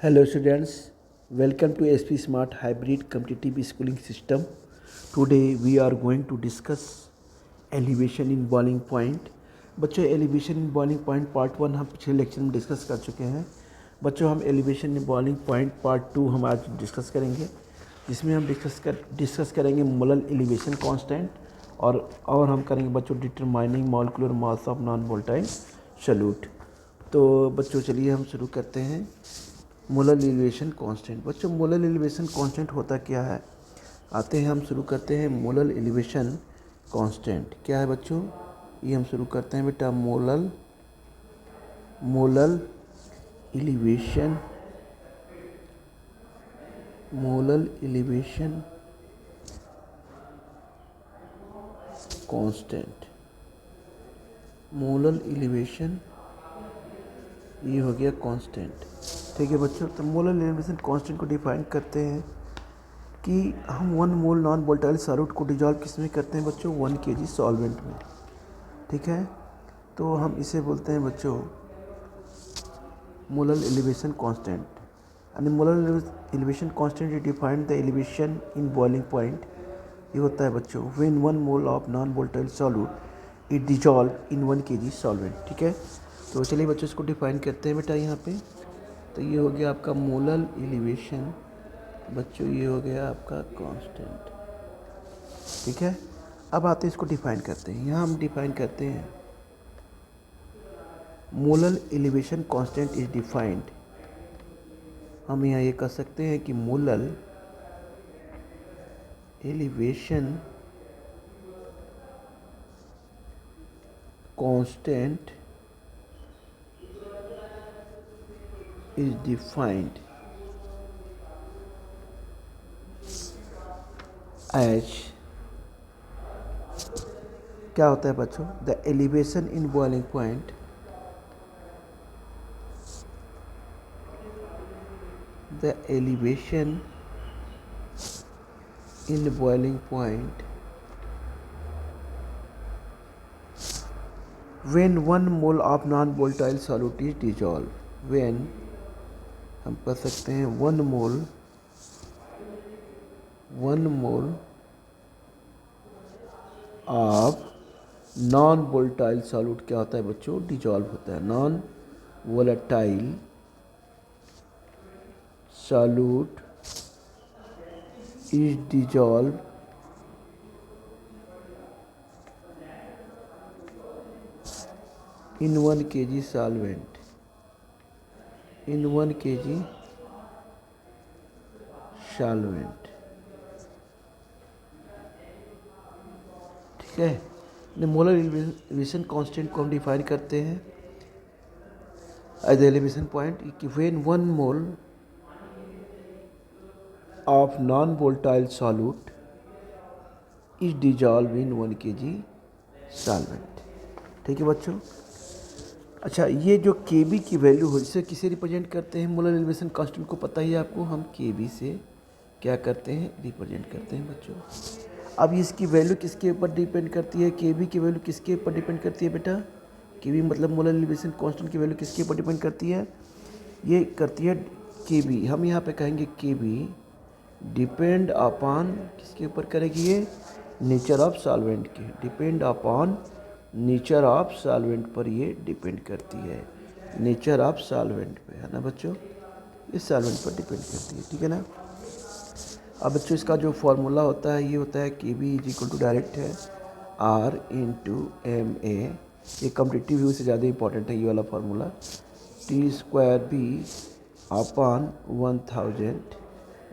Hello students, welcome to SP Smart Hybrid Competitive Schooling System. Today we are going to discuss elevation in boiling point. बच्चों elevation in boiling point part 1 हम पिछले lecture में discuss कर चुके हैं। बच्चों हम elevation in boiling point part 2 हम आज डिस्कस करेंगे, जिसमें हम डिस्कस करेंगे मोलर एलिवेशन कांस्टेंट और हम करेंगे बच्चों determining molecular mass of non volatile solute. तो बच्चों चलिए हम शुरू करते हैं। Molar elevation constant. बच्चों मोलर एलिवेशन कांस्टेंट होता क्या है, आते हैं हम शुरू करते हैं। मोलर एलिवेशन कांस्टेंट क्या है बच्चों, ये हम शुरू करते हैं बेटा। Molar elevation constant. Molar elevation ये हो गया कांस्टेंट, ठीक है बच्चों। तो मोलर एलिवेशन कांस्टेंट को डिफाइन करते हैं कि हम 1 मोल नॉन वोलेटाइल सॉल्यूट को डिजॉल्व किस में करते हैं बच्चों, 1 kg सॉल्वेंट में, ठीक है। तो हम इसे बोलते हैं बच्चों molar elevation constant. And molar elevation constant is defined the elevation in boiling point. ये होता है बच्चों when 1 mole of non volatile solute it dissolve in 1 kg solvent, ठीक है। तो चलिए बच्चों इसको डिफाइन करते हैं बेटा यहाँ पे। तो ये हो गया आपका मोलर एलिवेशन बच्चों, ये हो गया आपका कांस्टेंट, ठीक है। अब आते हैं इसको डिफाइन करते हैं। यहाँ हम डिफाइन करते हैं molar elevation constant is defined. हम यहाँ ये कह सकते हैं कि molar elevation constant is defined as, क्या होता है बच्चों, the elevation in boiling point the elevation in boiling point when 1 mole of non-volatile solute is dissolved, when हम कह सकते हैं 1 mole of non volatile solute क्या होता है बच्चों, डिजॉल्व होता है। Non volatile solute is dissolved in 1 kg solvent, in 1 kg solvent, ठीक है। मोलर एलिवेशन कांस्टेंट को हम डिफाइन करते हैं एज द एलिवेशन पॉइंट कि when 1 mole of non-volatile solute is dissolved in 1 kg solvent, ठीक है बच्चों। अच्छा, ये जो Kb की वैल्यू हो जिसे किसे रिप्रेजेंट करते हैं, मोलर एलिवेशन कांस्टेंट को पता ही है आपको, हम Kb से क्या करते हैं, रिप्रेजेंट करते हैं बच्चों। अब इसकी वैल्यू किसके ऊपर डिपेंड करती है, Kb की वैल्यू किसके ऊपर डिपेंड करती है बेटा, Kb मतलब मोलर एलिवेशन कांस्टेंट की वैल्यू किसके ऊपर डिपेंड करती है, ये करती है Kb। हम यहाँ पे कहेंगे Kb डिपेंड अपॉन किसके ऊपर करेगी, ये नेचर ऑफ सॉल्वेंट के, depend upon nature of solvent पर ये डिपेंड करती है, नेचर ऑफ सॉल्वेंट पे, है ना बच्चों, इस सॉल्वेंट पर डिपेंड करती है, ठीक है ना। अब बच्चों इसका जो फार्मूला होता है ये होता है Kb is equal to direct है R/Ma। ये कॉम्पिटिटिव व्यू से ज़्यादा इंपॉर्टेंट है ये वाला फार्मूला। T² अपॉन 1000,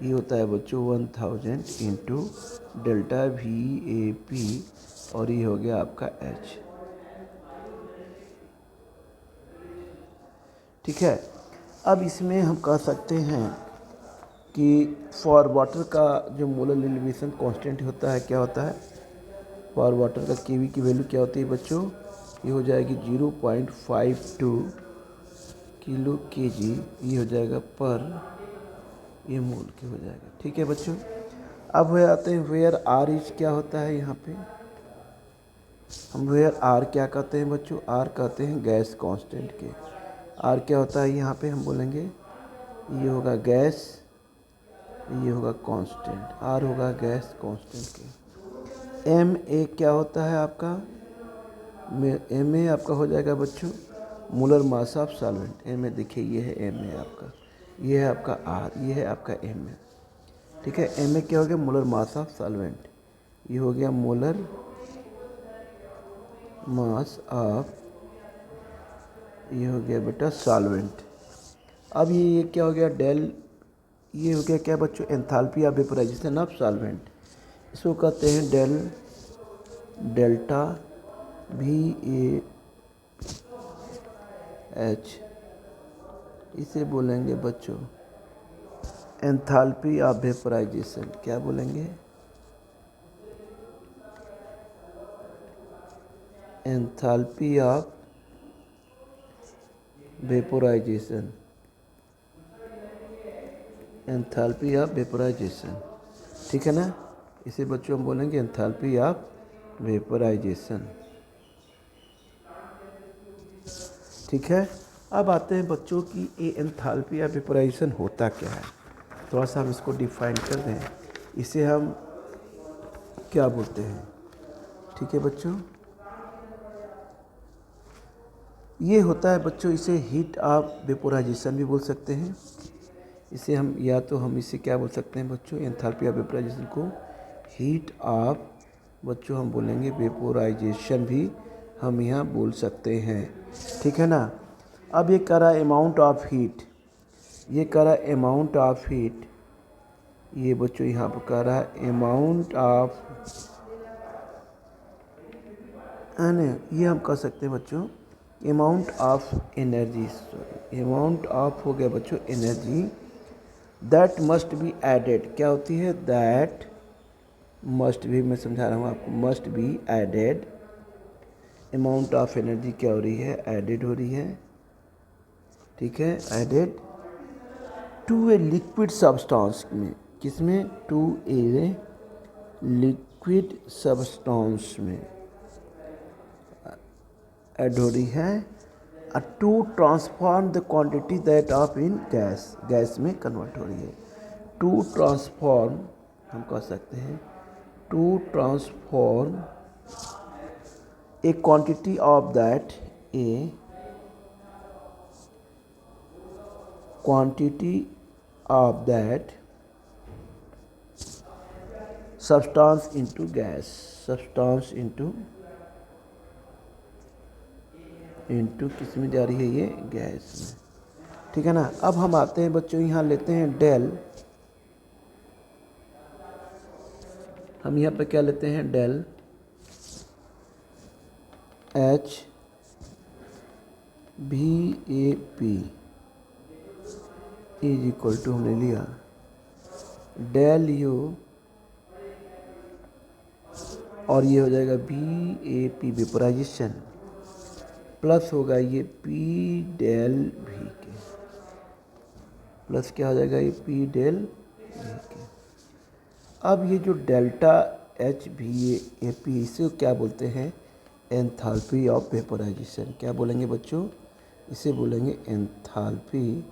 ये होता है बच्चों 1000 इंटू डेल्टा VAP और ये हो गया आपका H, ठीक है। अब इसमें हम कह सकते हैं कि फॉर वाटर का जो मोलर एलिवेशन कांस्टेंट होता है क्या होता है, फॉर वाटर का Kb की वैल्यू क्या होती है बच्चों, ये हो जाएगी 0.52 किलो kg, ये हो जाएगा पर ये मोल के हो जाएगा, ठीक है बच्चों। अब वे आते हैं वेयर आर इज, क्या होता है यहाँ पे, हम वेयर आर क्या कहते हैं बच्चों, आर कहते हैं गैस कांस्टेंट के। आर क्या होता है यहाँ पे हम बोलेंगे ये होगा गैस, ये होगा कांस्टेंट, आर होगा गैस कांस्टेंट के। एम ए क्या होता है आपका, एम ए आपका हो जाएगा बच्चों molar mass of solvent. M A देखिए ये है एम ए आपका, ये है आपका आर, ये है आपका एम ए। ठीक है, एम ए क्या हो गया मोलर मास ऑफ सॉल्वेंट, ये हो गया मोलर मास ऑफ, ये हो गया बेटा सॉल्वेंट। अब ये क्या हो गया डेल, ये हो गया क्या बच्चों enthalpy of vaporisation of solvent. इसको कहते हैं del delta V A H, इसे बोलेंगे बच्चों एंथैल्पी ऑफ वेपोराइजेशन। क्या बोलेंगे, enthalpy of vaporisation, enthalpy of vaporisation. ठीक है ना, इसे बच्चों हम बोलेंगे एंथैल्पी ऑफ वेपोराइजेशन। ठीक है, अब आते हैं बच्चों की ये एंथैल्पी ऑफ वेपोराइजेशन होता क्या है। थोड़ा सा हम इसको डिफाइन कर दें, इसे हम क्या बोलते हैं। ठीक है बच्चों, ये होता है बच्चों, इसे हीट ऑफ वेपोराइजेशन भी बोल सकते हैं। इसे हम या तो हम इसे क्या बोल सकते हैं बच्चों, एंथैल्पी ऑफ वेपोराइजेशन को हीट ऑफ बच्चों हम बोलेंगे वेपोराइजेशन भी हम यहाँ बोल सकते हैं। ठीक है ना, अब ये कह रहा है अमाउंट ऑफ हीट, ये कह रहा है अमाउंट ऑफ हीट, ये बच्चों यहाँ पर कह रहा है अमाउंट ऑफ, है ना, ये हम कह सकते हैं बच्चों amount of energy, sorry amount of हो गया बच्चों energy that must be added. क्या होती है, दैट मस्ट भी, मैं समझा रहा हूँ आपको, must be added. Amount of energy क्या हो रही है, एडेड हो रही है। ठीक है, added to a liquid substance में, किसमें, टू ए लिक्विड सब्सटेंस में ऐड हो रही है। To transform the quantity that of in gas, gas में कन्वर्ट हो रही है। टू ट्रांसफॉर्म हम कह सकते हैं, to transform a quantity of that, a quantity of that substance into gas, substance into किस में जा रही है, ये गैस में। ठीक है ना, अब हम आते हैं बच्चों, यहाँ लेते हैं डेल, हम यहाँ पे क्या लेते हैं, डेल एच भी A P is equal to, हमने लिया डेल यू, और ये हो जाएगा B A P vaporisation, plus होगा ये पी डेल भी के, प्लस क्या हो जाएगा ये पी डेल भी के। अब ये जो डेल्टा एच भी ए पी, इसे क्या बोलते हैं, एंथैल्पी ऑफ वेपोराइजेशन। क्या बोलेंगे बच्चों, इसे बोलेंगे एंथैल्पी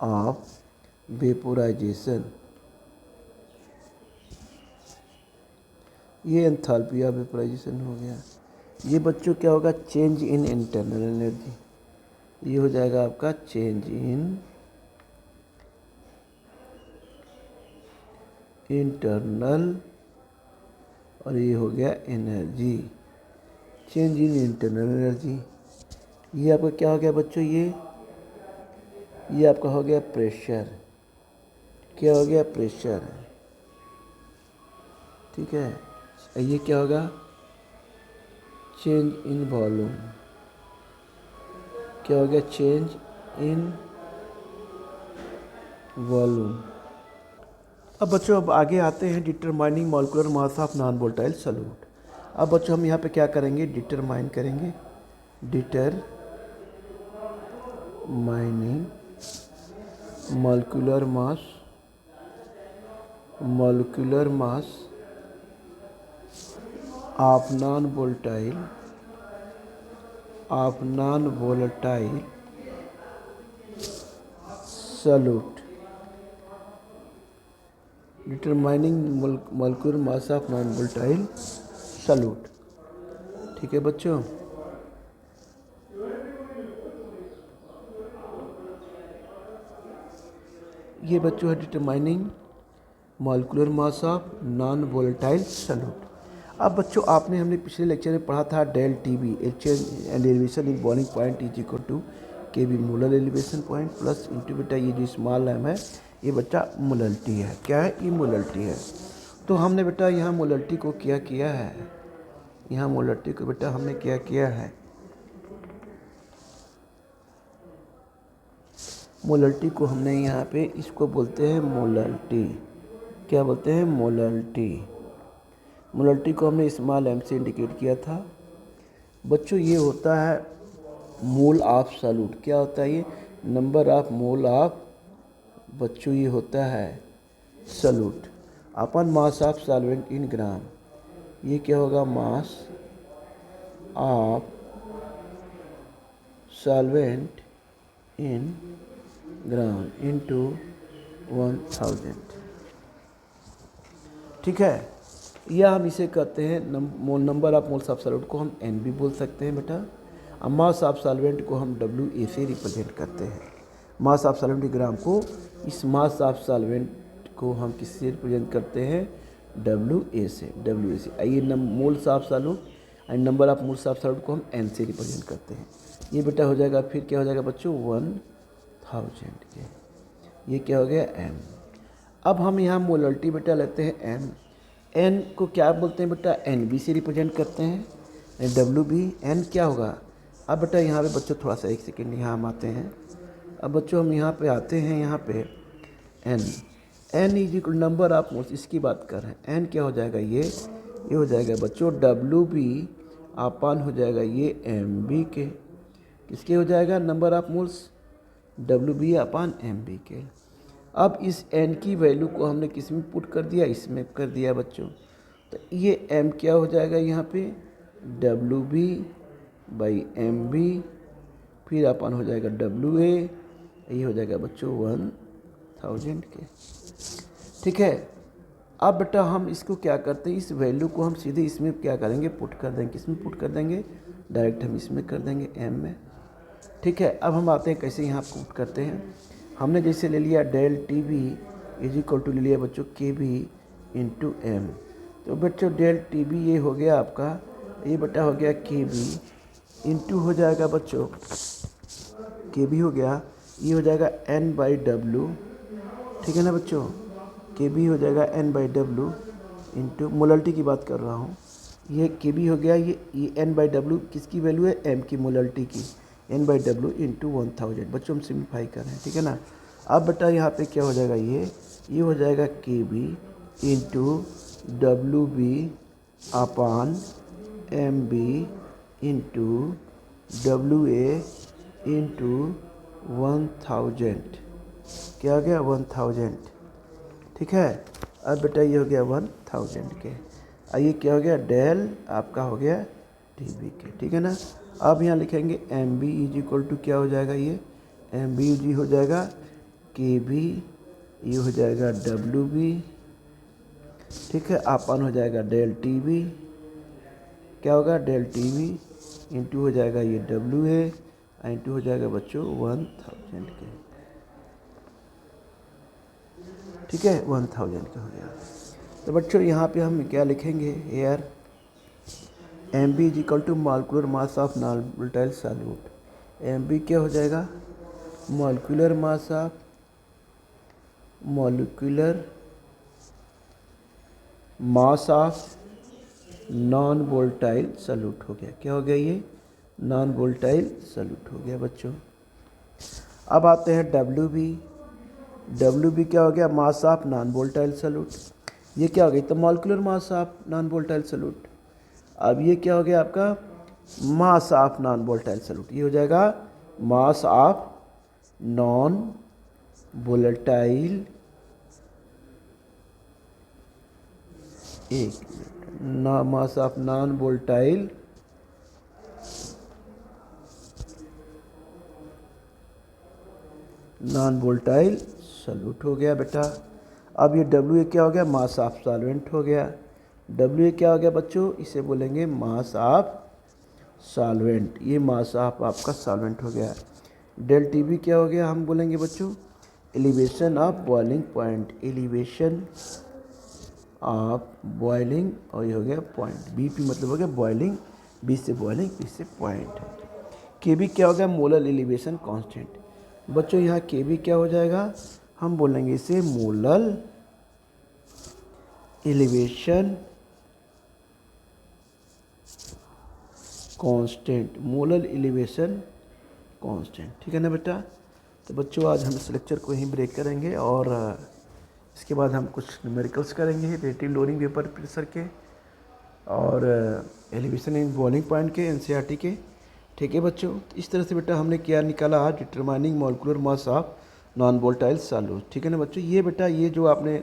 ऑफ वेपोराइजेशन। ये एंथैल्पी ऑफ वेपोराइजेशन हो गया। ये बच्चों क्या होगा, चेंज इन इंटरनल एनर्जी, ये हो जाएगा आपका चेंज इन इंटरनल, और ये हो गया energy, change in internal energy. ये आपका क्या हो गया बच्चों, ये आपका हो गया प्रेशर, क्या हो गया प्रेशर। ठीक है, ये क्या होगा, चेंज इन वॉल्यूम, क्या हो गया, चेंज इन वॉल्यूम। अब बच्चों अब आगे आते हैं determining molecular mass of non volatile solute. अब बच्चों हम यहाँ पे क्या करेंगे, डिटरमाइन करेंगे, determining molecular mass of non volatile solute determining molecular mass of non volatile solute. ठीक है बच्चों, ये बच्चों है determining molecular mass of non volatile solute. अब बच्चों आपने हमने पिछले लेक्चर में पढ़ा था del T B exchange and elevation in boiling point is equal to K B molar elevation point plus into बेटा ये जो स्मॉल एम है ये बच्चा मोलरिटी है। क्या है? ये मोलरिटी है। तो हमने बेटा यहाँ मोलरिटी को क्या किया है, यहाँ मोलरिटी को बेटा हमने क्या किया है, मोलरिटी को हमने यहाँ पे इसको बोलते हैं मोलरिटी। क्या बोलते हैं? मोलरिटी। मोलरिटी को हमने स्मॉल एम से इंडिकेट किया था। बच्चों ये होता है मोल ऑफ सॉल्यूट। क्या होता है ये? नंबर ऑफ मोल ऑफ बच्चों ये होता है solute upon mass of solvent in gram. ये क्या होगा? Mass of solvent in gram into 1000। ठीक है, या हम इसे कहते हैं number of moles of solvent को हम एन भी बोल सकते हैं बेटा, और मास ऑफ सॉल्वेंट को हम डब्ल्यू ए से रिप्रेजेंट करते हैं। मास ऑफ सॉल्वेंट ग्राम को, इस मास ऑफ सॉल्वेंट को हम किससे रिप्रेजेंट करते हैं? डब्ल्यू ए से। आइए moles of solvent and number of moles of solvent को हम एन से रिप्रेजेंट करते हैं। ये बेटा हो जाएगा, फिर क्या हो जाएगा बच्चों? 1000 के। ये क्या हो गया? एम। अब हम यहाँ मोलरिटी बेटा लेते हैं एम। एन को क्या बोलते हैं बेटा? एन बी से रिप्रेजेंट करते हैं। डब्ल्यू बी एन क्या होगा? अब बेटा यहाँ पे बच्चों थोड़ा सा एक सेकेंड यहाँ हम आते हैं। अब बच्चों हम यहाँ पे आते हैं, यहाँ पे N is equal number of moles, इसकी बात कर रहे हैं। एन क्या हो जाएगा? ये हो जाएगा बच्चों डब्ल्यू बी अपन हो जाएगा ये एम बी के। किसके हो जाएगा? Number of moles W B upon M B के। अब इस एन की वैल्यू को हमने किस में पुट कर दिया? इसमें कर दिया बच्चों। तो ये एम क्या हो जाएगा यहाँ पे? W B by M B, फिर अपन हो जाएगा डब्ल्यू ए, ये हो जाएगा बच्चों 1000 के। ठीक है, अब बेटा हम इसको क्या करते हैं? इस वैल्यू को हम सीधे इसमें क्या करेंगे? पुट कर देंगे। किसमें पुट कर देंगे? डायरेक्ट हम इसमें कर देंगे एम में। ठीक है, अब हम आते हैं कैसे यहाँ पुट करते हैं। हमने जैसे ले लिया del T B is equal to ले लिया बच्चों के बी इंटू एम। तो बच्चों डेल टी बी ये हो गया आपका, ये बेटा हो गया के बी इंटू हो जाएगा बच्चों, के बी हो गया, ये हो जाएगा एन बाई डब्ल्यू। ठीक है ना बच्चों? के बी हो जाएगा N by W into molarity की बात कर रहा हूँ। ये के बी हो गया, ये एन बाई डब्ल्यू किसकी वैल्यू है? एम की, मोलरिटी की। N by W into 1000। बच्चों हम सिम्प्लीफाई कर रहे हैं। ठीक है ना? अब बेटा यहाँ पे क्या हो जाएगा? ये हो जाएगा K B into W B upon M B into W A into 1000। क्या हो गया? 1000। ठीक है, अब बेटा ये हो गया 1000 के। और ये क्या हो गया? डेल आपका हो गया टी बी के। ठीक है ना? अब यहाँ लिखेंगे M B is equal to क्या हो जाएगा? ये एम बी जी हो जाएगा के बी, ये हो जाएगा डब्ल्यू बी। ठीक है, अपन हो जाएगा डेल टी बी, क्या होगा? डेल टी बी इंटू हो जाएगा ये डब्ल्यू ए इंटू हो जाएगा बच्चों 1000 के। ठीक है, 1000 का हो गया। तो बच्चों यहाँ पे हम क्या लिखेंगे? एयर M B is equal to molecular mass of non volatile solute. M B क्या हो जाएगा? Molecular mass of non volatile solute हो गया। क्या हो गया? ये नॉन वोलेटाइल सॉल्यूट हो गया बच्चों। अब आते हैं डब्ल्यू बी। डब्ल्यू बी क्या हो गया? मास ऑफ नॉन वोलेटाइल सॉल्यूट। ये क्या हो गया? तो molecular mass of non volatile solute. अब ये क्या हो गया आपका? मास ऑफ नॉन वोलेटाइल सॉल्यूट। ये हो जाएगा मास of non volatile, mass of non volatile non volatile solute हो गया बेटा। अब ये डब्ल्यू क्या हो गया, मास ऑफ सॉल्वेंट हो गया। डब्ल्यू क्या हो गया बच्चों, इसे बोलेंगे मास ऑफ सॉल्वेंट, ये मास ऑफ आपका सॉल्वेंट हो गया। डेल टी बी क्या हो गया, हम बोलेंगे बच्चों elevation of boiling point, elevation of boiling, और ये हो गया पॉइंट। बी पी मतलब हो गया बॉइलिंग, बी से बॉइलिंग, पी से पॉइंट। के बी क्या हो गया, मोलर एलिवेशन कांस्टेंट। बच्चों यहाँ के बी क्या हो जाएगा, हम बोलेंगे इसे molar elevation constant, molar elevation constant, ठीक है ना बेटा। तो बच्चों आज हम इस लेक्चर को यहीं ब्रेक करेंगे और इसके बाद हम कुछ न्यूमेरिकल्स करेंगे रिलेटिव लोडिंग वेपर प्रेशर के और एलिवेशन इन बॉइलिंग पॉइंट के एनसीईआरटी के, ठीक है बच्चों। इस तरह से बेटा हमने क्या निकाला आज, determining molecular mass of non volatile solute, ठीक है ना बच्चों। ये बेटा ये जो आपने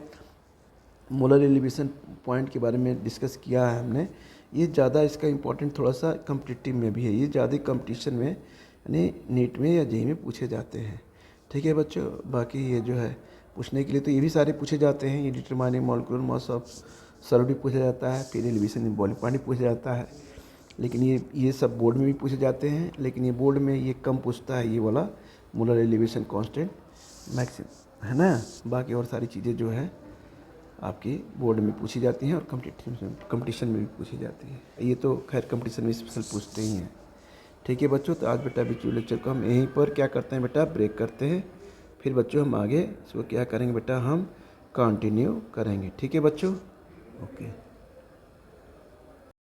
मोलर एलिवेशन पॉइंट के बारे में डिस्कस किया है हमने, ये ज़्यादा इसका इम्पोर्टेंट थोड़ा सा कम्पिटिटिव में भी है, ये ज़्यादा कंपटीशन में यानी नीट में या जेईई में पूछे जाते हैं, ठीक है बच्चों। बाकी ये जो है पूछने के लिए तो ये भी सारे पूछे जाते हैं, ये determining molecular mass of solute भी पूछा जाता है, फिर एलिवेशन इन बॉइलिंग पॉइंट भी पूछा जाता है, लेकिन ये सब बोर्ड में भी पूछे जाते हैं, लेकिन ये बोर्ड में ये कम पूछता है, ये वाला मोलर एलिवेशन कांस्टेंट मैक्सिमम, है ना। बाकी और सारी चीज़ें जो है आपकी बोर्ड में पूछी जाती हैं और कंपटीशन में भी पूछी जाती है। ये तो खैर कंपटीशन में स्पेशल पूछते ही हैं, ठीक है बच्चों। तो आज बेटा वीडियो लेक्चर को हम यहीं पर क्या करते हैं बेटा, ब्रेक करते हैं, फिर बच्चों हम आगे इसको क्या करेंगे बेटा, हम कंटिन्यू करेंगे, ठीक है बच्चों, ओके।